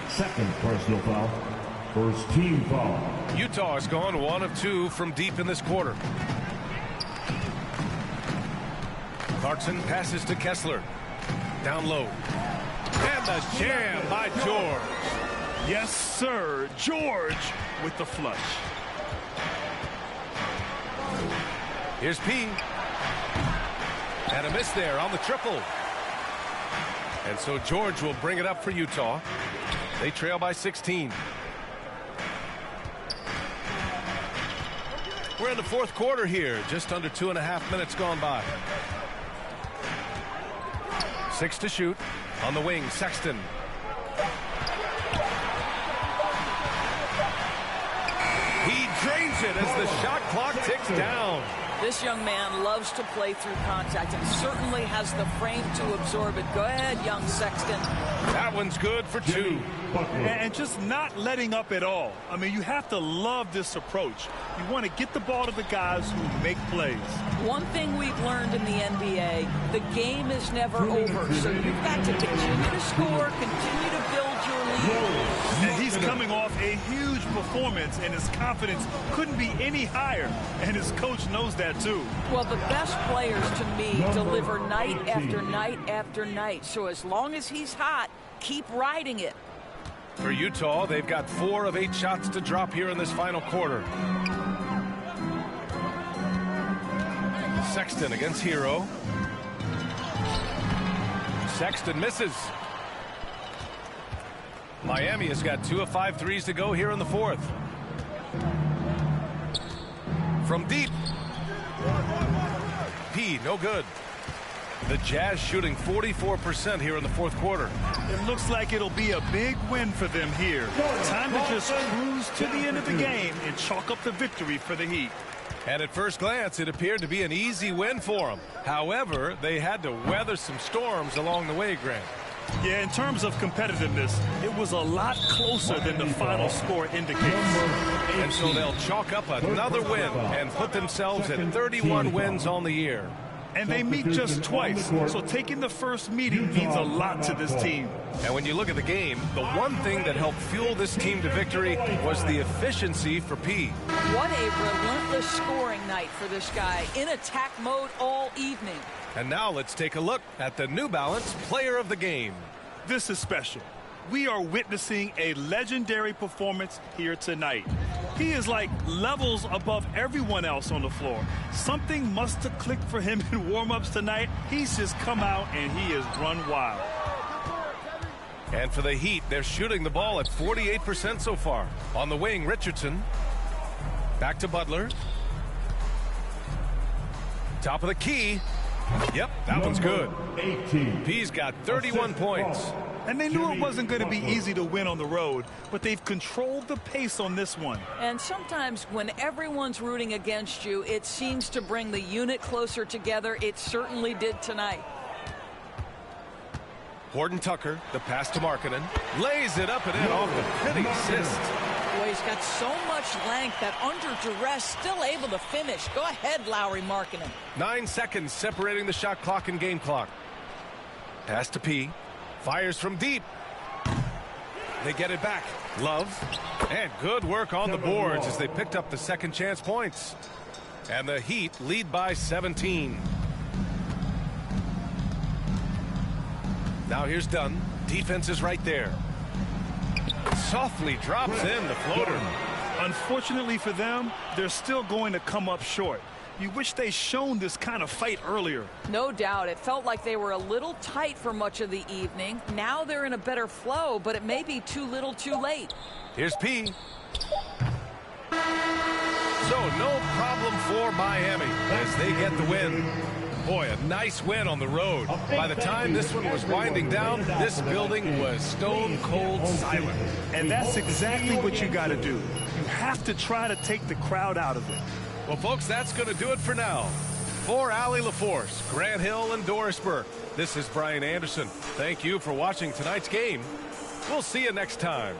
Second personal foul. First team foul. Utah has gone 1 of 2 from deep in this quarter. Clarkson passes to Kessler. Down low. And the jam by George. Yes, sir. George with the flush. Here's P. And a miss there on the triple. And so George will bring it up for Utah. They trail by 16. We're in the fourth quarter here. Just under 2.5 minutes gone by. 6 to shoot. On the wing, Sexton. He drains it as the shot clock ticks down. This young man loves to play through contact and certainly has the frame to absorb it. Go ahead, young Sexton. That one's good for 2. And just not letting up at all. I mean, you have to love this approach. You want to get the ball to the guys who make plays. One thing we've learned in the NBA, the game is never over. So you've got to continue to score, continue to build your lead. And he's coming off a huge performance, and his confidence couldn't be any higher. And his coach knows that, too. Well, the best players, to me, deliver night after night after night. So as long as he's hot, keep riding it. For Utah, they've got 4 of 8 shots to drop here in this final quarter. Sexton against Hero. Sexton misses. Miami has got 2 of 5 threes to go here in the fourth. From deep. P, no good. The Jazz shooting 44% here in the fourth quarter. It looks like it'll be a big win for them here. Time to just cruise to the end of the game and chalk up the victory for the Heat. And at first glance, it appeared to be an easy win for them. However, they had to weather some storms along the way, Grant. Yeah, in terms of competitiveness, it was a lot closer than the final score indicates. And so they'll chalk up another win and put themselves at 31 wins on the year. And they meet just twice, so taking the first meeting means a lot to this team. And when you look at the game, the one thing that helped fuel this team to victory was the efficiency for P. What a relentless scoring night for this guy, in attack mode all evening. And now let's take a look at the New Balance Player of the Game. This is special. We are witnessing a legendary performance here tonight. He is like levels above everyone else on the floor. Something must have clicked for him in warm-ups tonight. He's just come out and he has run wild. And for the Heat, they're shooting the ball at 48% so far. On the wing, Richardson. Back to Butler. Top of the key. Yep, that one's good. 18. P's got 31 points. And they knew it wasn't going to be easy to win on the road, but they've controlled the pace on this one. And sometimes when everyone's rooting against you, it seems to bring the unit closer together. It certainly did tonight. Horton Tucker, the pass to Markkanen. Lays it up and in off the pretty assist. Boy, he's got so much length that under duress, still able to finish. Go ahead, Lowry Markkanen. 9 seconds separating the shot clock and game clock. Pass to P. Fires from deep. They get it back. Love. And good work on the boards as they picked up the second chance points. And the Heat lead by 17. Now here's Dunn. Defense is right there. Softly drops in the floater. Unfortunately for them, they're still going to come up short. You wish they shown this kind of fight earlier. No doubt. It felt like they were a little tight for much of the evening. Now they're in a better flow, but it may be too little too late. Here's P. So no problem for Miami as they get the win. Boy, a nice win on the road. By the time this one was winding down, this building was stone cold silent. And that's exactly what you got to do. You have to try to take the crowd out of it. Well, folks, that's going to do it for now. For Allie LaForce, Grant Hill, and Doris Burke, this is Brian Anderson. Thank you for watching tonight's game. We'll see you next time.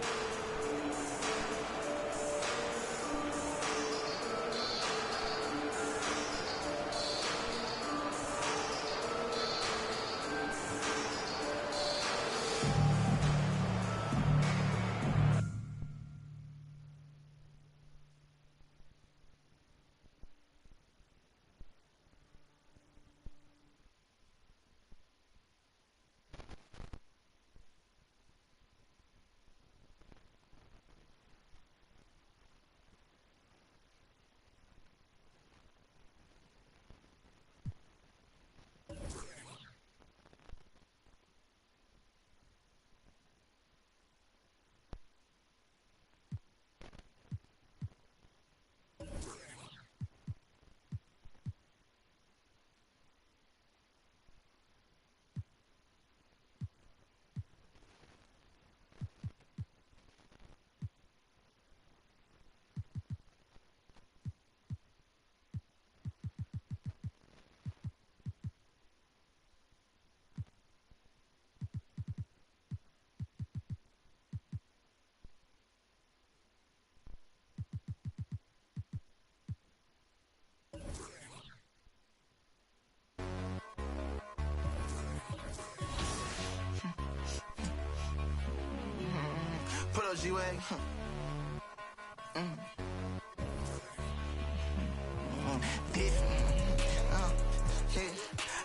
Put up G-Wag.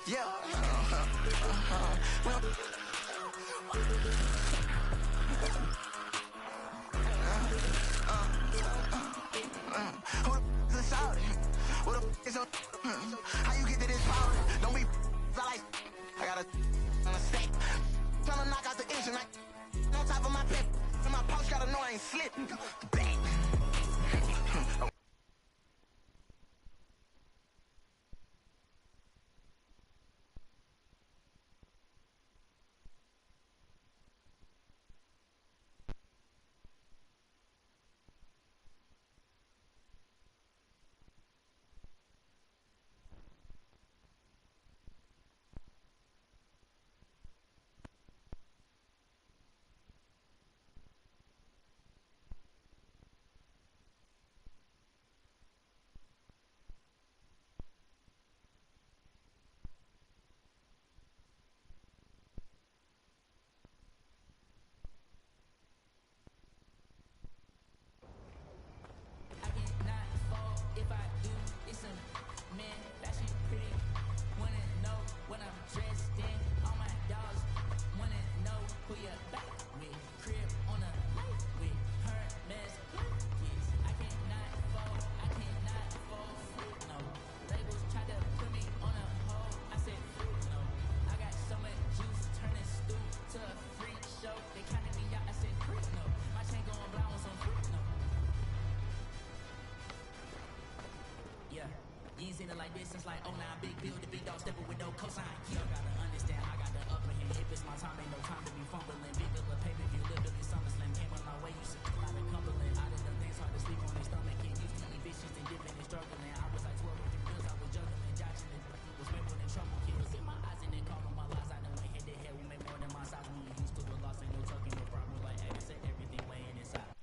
Yeah. Who the is out? What the is on? How you get to this power? Don't be like I got a stick. Trying to knock out the engine like on top of my pip. And my pouch gotta know I ain't slip. Bang. like this since like 09. Big bill, the big dog stepping with no cosign. Y'all gotta understand, I got the upper hand. If it's my time, ain't no time to be fumbling. Big bill of pay-per-view, little Billy SummerSlam. Came on my way, you should come out of Cumberland. I done done things hard to sleep on their stomach. Can't use to eat vicious and dipping and struggling. I was like 12 with the bills, I was juggling. Jotching it, was way more than trouble kills. In my eyes and then called on my lies. I done went head to head, we made more than my size. When you used to a loss, ain't no talking, no problem. Like Aggie said, everything weighing inside.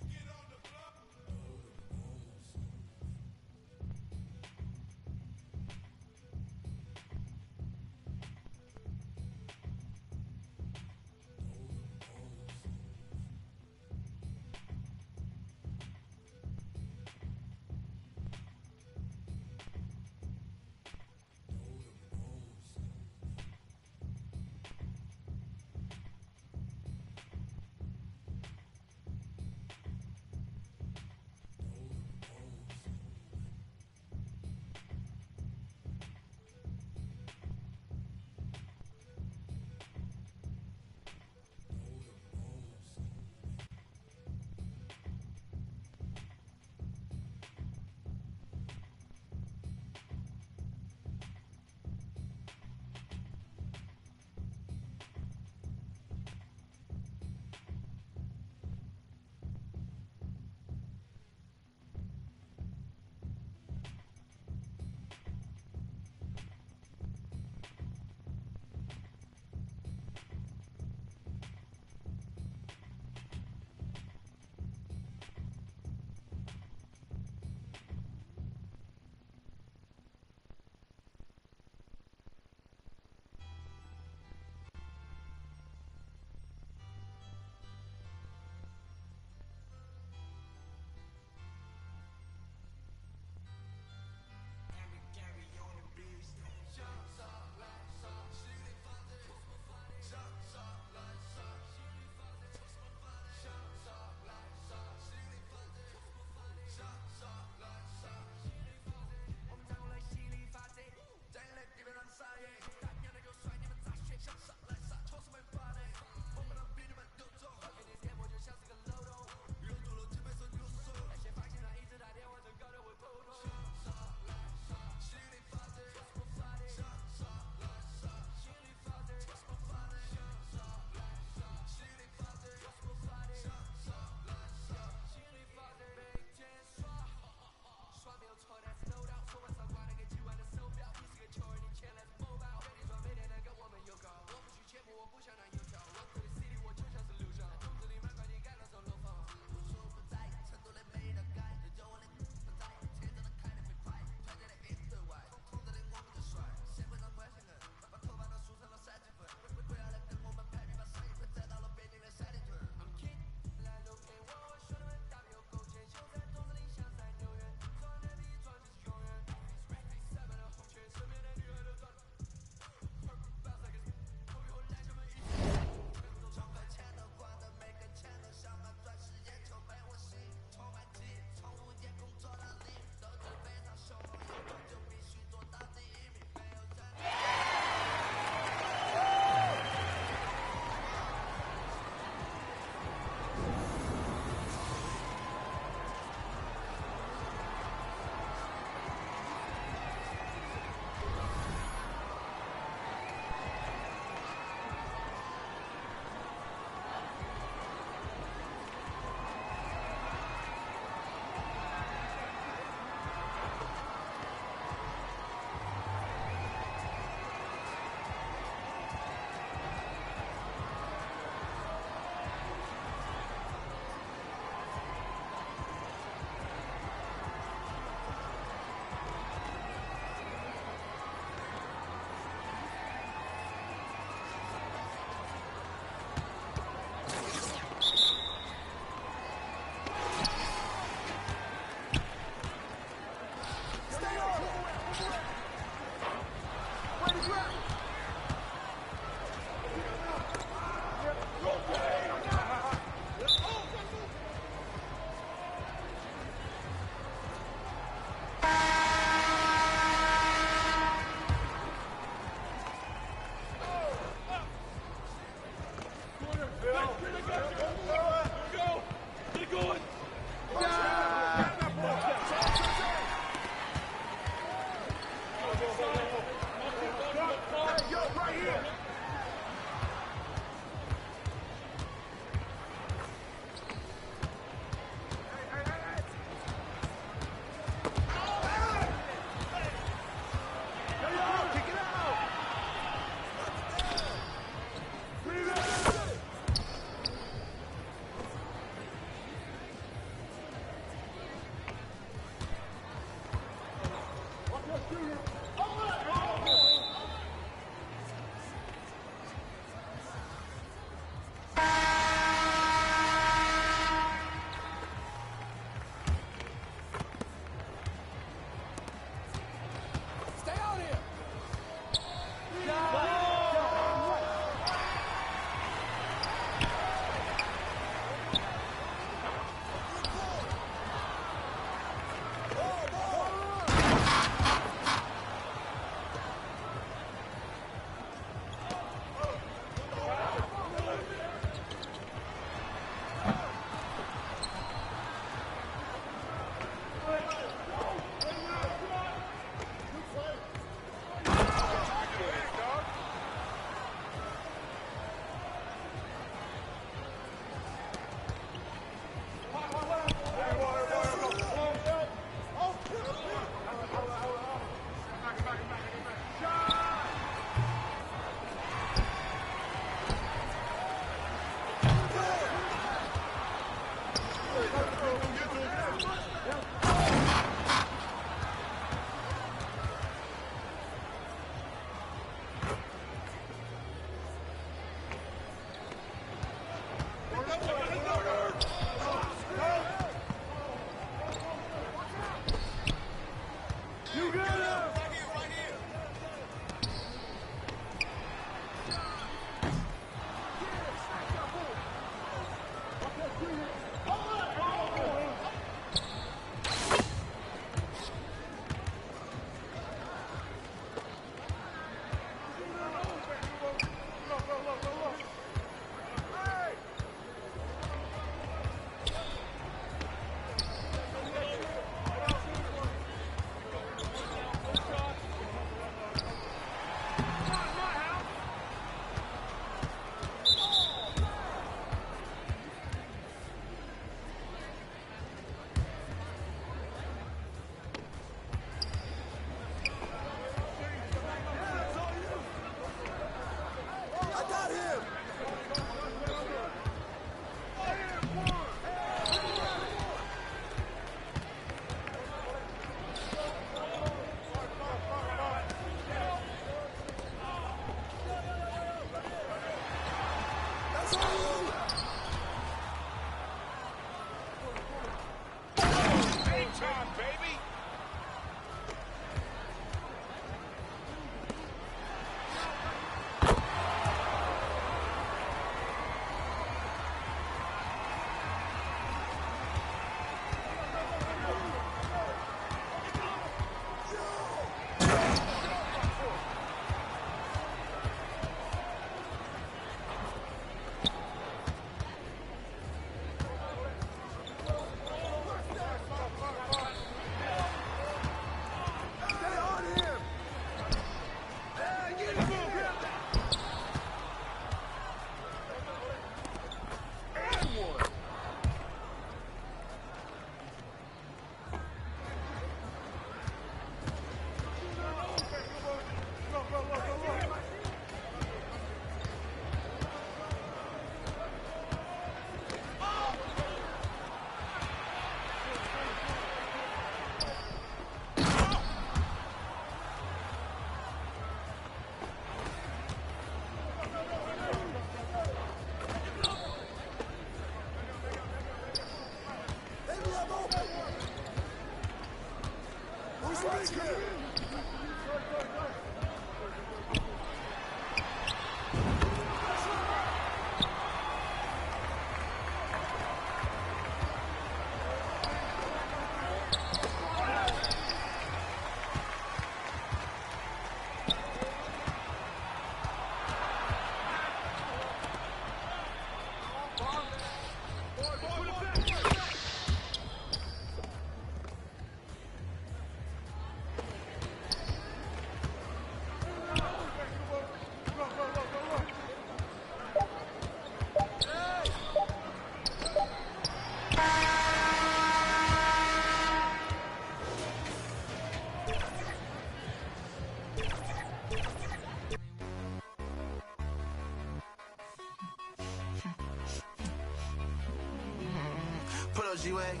Pull up G-Way.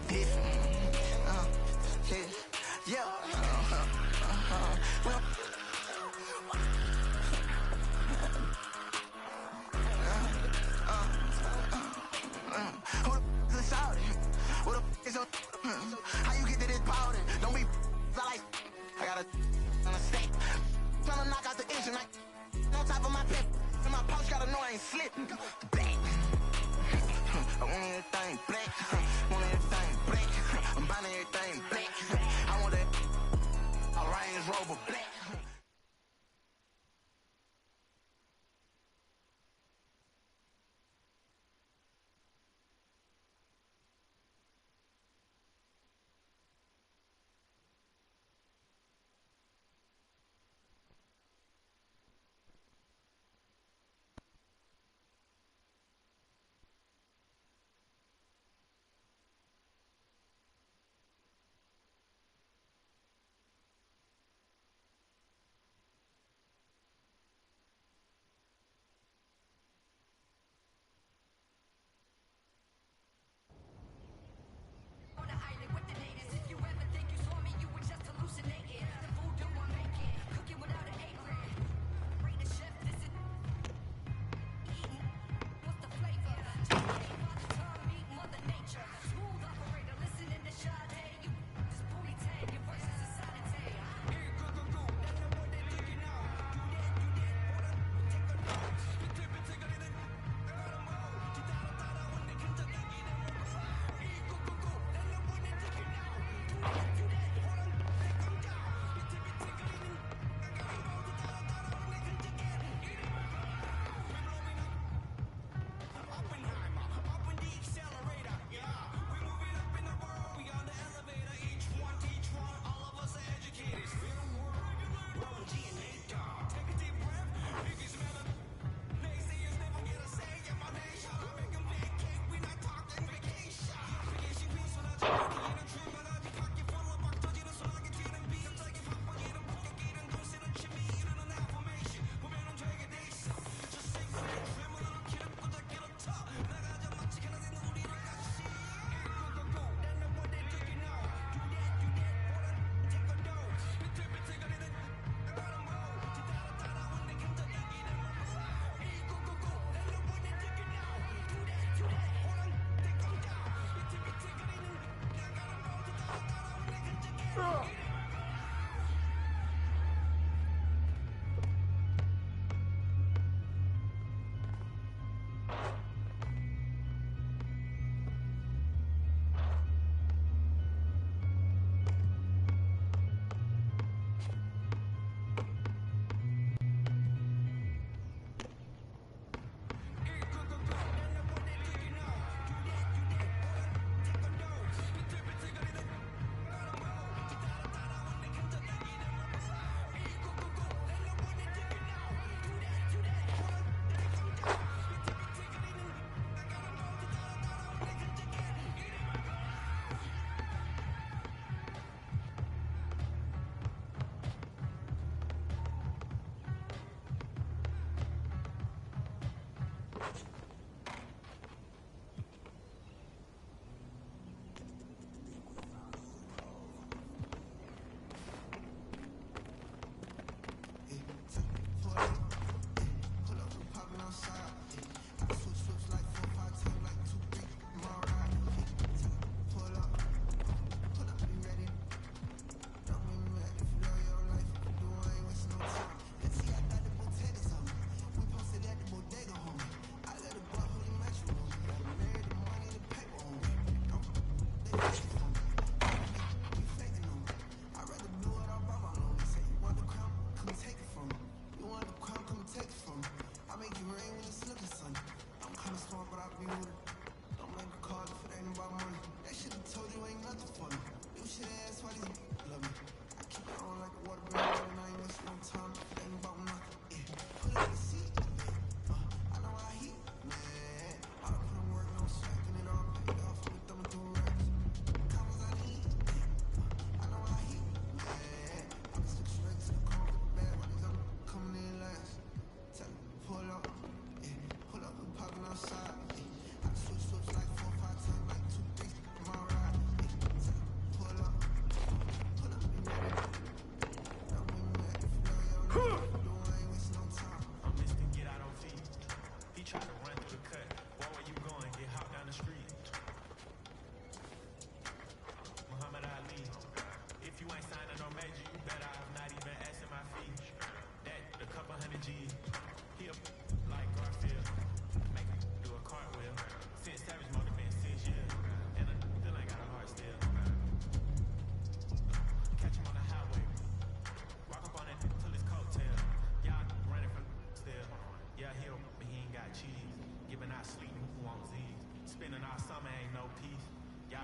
This. Yeah. Well, who the f is shouting? Who the f is your how you get to this powder? Don't be I like I got a on a stick. Tryna knock out the engine like on top of my pip. And my pouch gotta know I ain't slip. Black. I want everything black. Want everything black. I'm buying everything black. I want that a Range Rover black.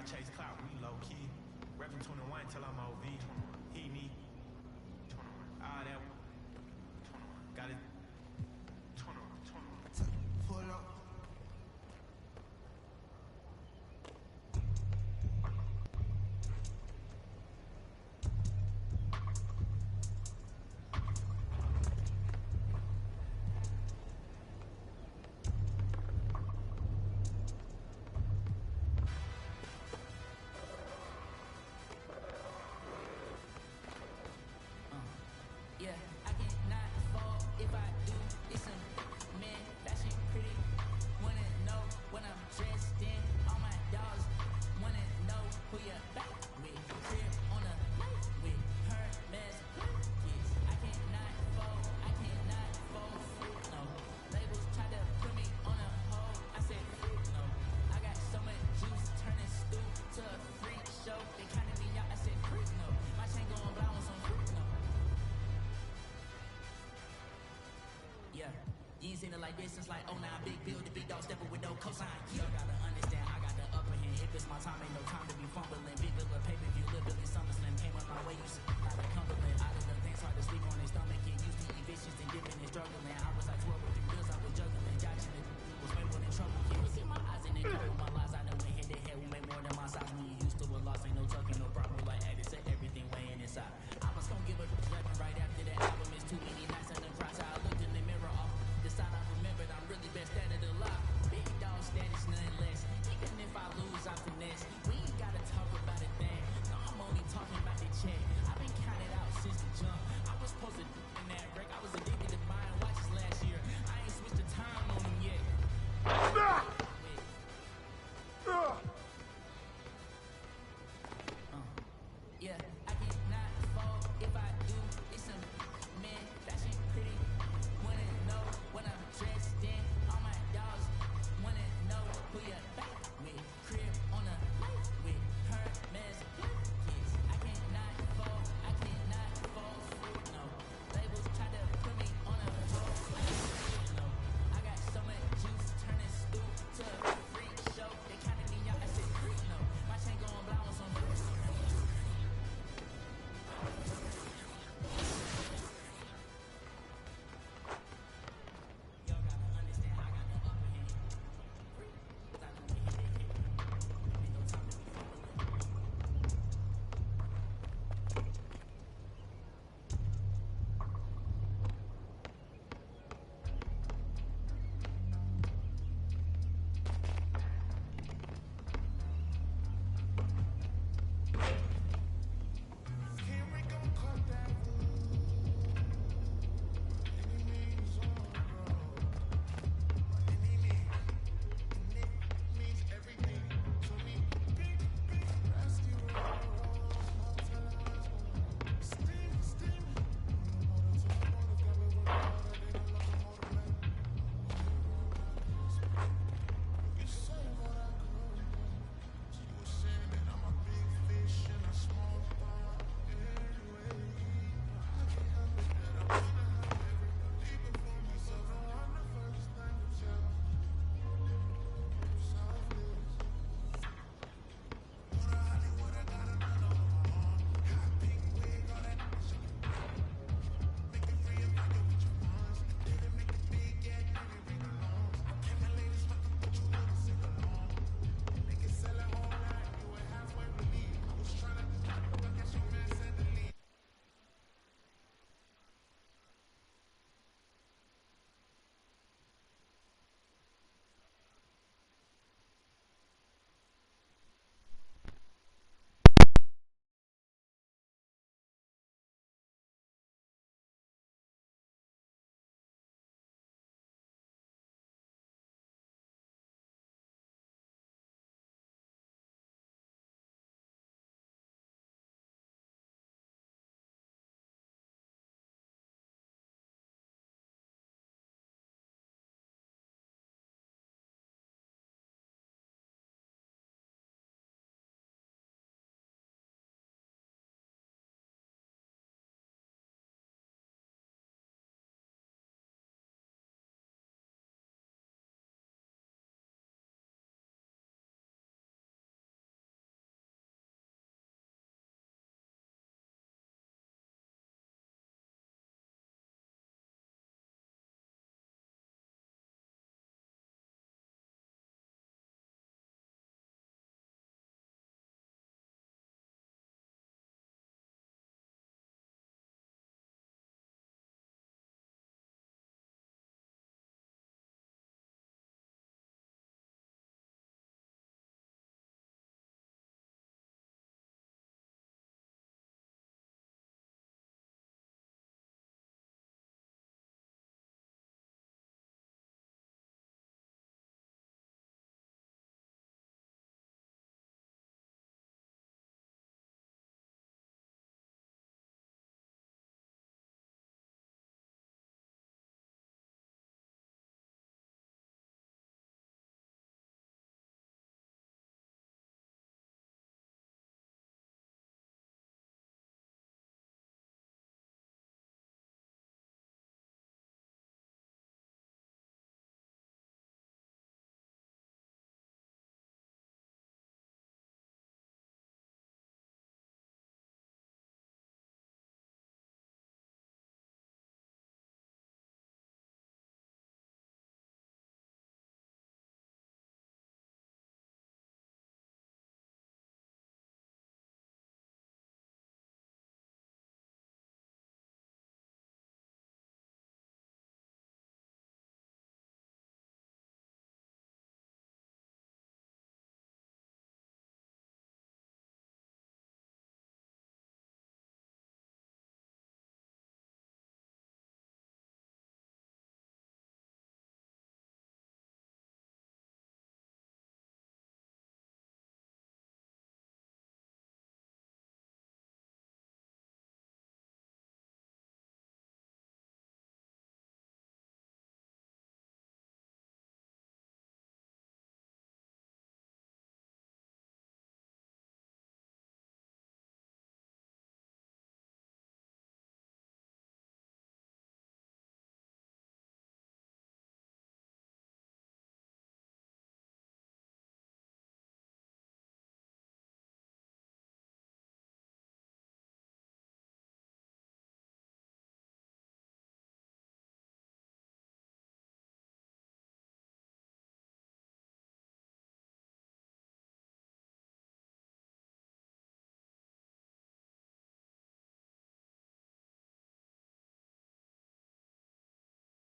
Chase clout, we low key. Reppin' 21 till I'm OV. He, me. Ah, that. Got it. Pull up. Yeah, I cannot fall if I do. It's a man, fashion pretty. Wanna know what I'm dressed in. All my dogs wanna know who you're back with. Crib on a night with her best kids. I cannot fall fruit, no. Labels try to put me on a hold. I said fruit, no. I got so much juice, turning stew to a freak show. They counted me out, I said freak, no. My chain going blow on some fruit, no. Yeah, you ain't seen it like this since like 09, big bill.